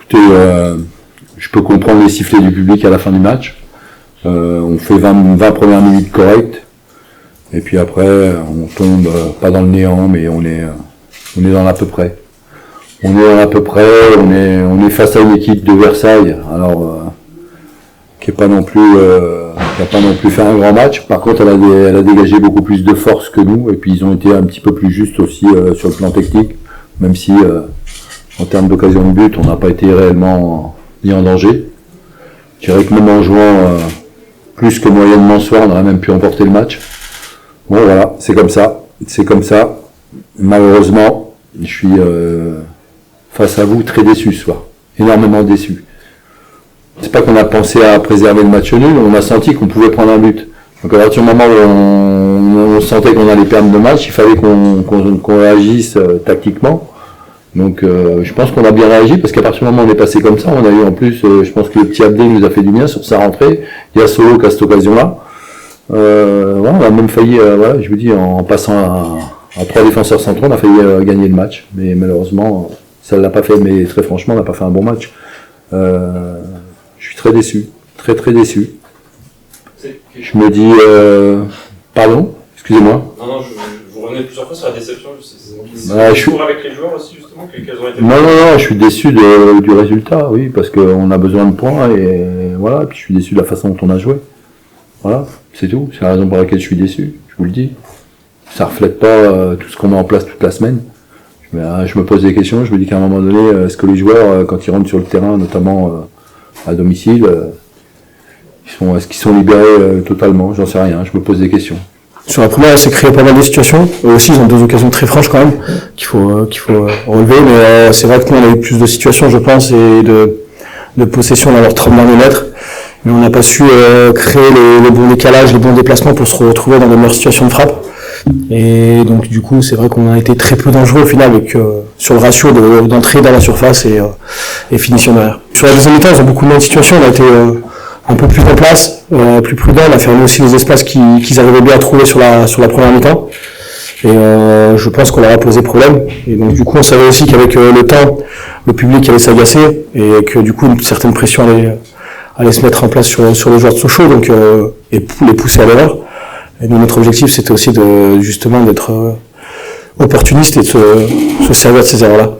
Écoutez, je peux comprendre les sifflets du public à la fin du match. On fait 20 premières minutes correctes. Et puis après, on tombe pas dans le néant, mais on est dans l'à peu près. On est dans l'à peu près, on est face à une équipe de Versailles, alors qui n'a pas non plus fait un grand match. Par contre, elle a dégagé beaucoup plus de force que nous, et puis ils ont été un petit peu plus justes aussi sur le plan technique, même si en termes d'occasion de but, on n'a pas été réellement mis en danger. Je dirais que même en jouant plus que moyennement ce soir, on aurait même pu emporter le match. Bon voilà, c'est comme ça. Malheureusement, je suis face à vous très déçu ce soir, énormément déçu. C'est pas qu'on a pensé à préserver le match nul, on a senti qu'on pouvait prendre un but. Donc à partir du moment où on sentait qu'on allait perdre le match, il fallait qu'on réagisse tactiquement. Donc je pense qu'on a bien réagi parce qu'à partir du moment où on est passé comme ça, on a eu en plus, je pense que le petit Abdé nous a fait du bien sur sa rentrée. Il y a Solo qui a cette occasion-là. Voilà, on a même failli, voilà, je vous dis, en passant à 3 défenseurs centraux, on a failli gagner le match. Mais malheureusement, ça ne l'a pas fait, mais très franchement, on n'a pas fait un bon match. Je suis très déçu, très déçu. Je me dis, pardon, excusez-moi. Non, je vous revenais plusieurs fois sur la déception. Je suis avec les joueurs aussi justement, quels ont été. Non, je suis déçu du résultat, oui, parce qu'on a besoin de points et voilà. Et puis je suis déçu de la façon dont on a joué. Voilà, c'est tout. C'est la raison pour laquelle je suis déçu. Je vous le dis. Ça reflète pas tout ce qu'on met en place toute la semaine. Je me pose des questions. Je me dis qu'à un moment donné, est-ce que les joueurs, quand ils rentrent sur le terrain, notamment à domicile, est-ce qu'ils sont libérés totalement? J'en sais rien. Je me pose des questions. Sur la première, il s'est créé pas mal de situations. Eux aussi, ils ont 2 occasions très franches quand même, qu'il faut relever. Mais c'est vrai que nous, on a eu plus de situations, je pense, et de possession dans leurs 30 derniers mètres. Mais on n'a pas su créer les bons décalages, les bons déplacements pour se retrouver dans de meilleures situations de frappe. Et donc, du coup, c'est vrai qu'on a été très peu dangereux au final, avec sur le ratio d'entrée dans la surface et finition derrière. Sur la deuxième mi-temps, ils ont beaucoup moins de situations. On a été un peu plus en place, plus prudent. On a fermé aussi les espaces qu'ils arrivaient bien à trouver sur la première mi-temps. Et je pense qu'on leur a posé problème. Et donc du coup, on savait aussi qu'avec le temps, le public allait s'agacer et que du coup, une certaine pression allait se mettre en place sur les joueurs de Sochaux, donc et les pousser à l'erreur. Et donc, notre objectif, c'était aussi justement d'être opportuniste et de se servir de ces erreurs-là.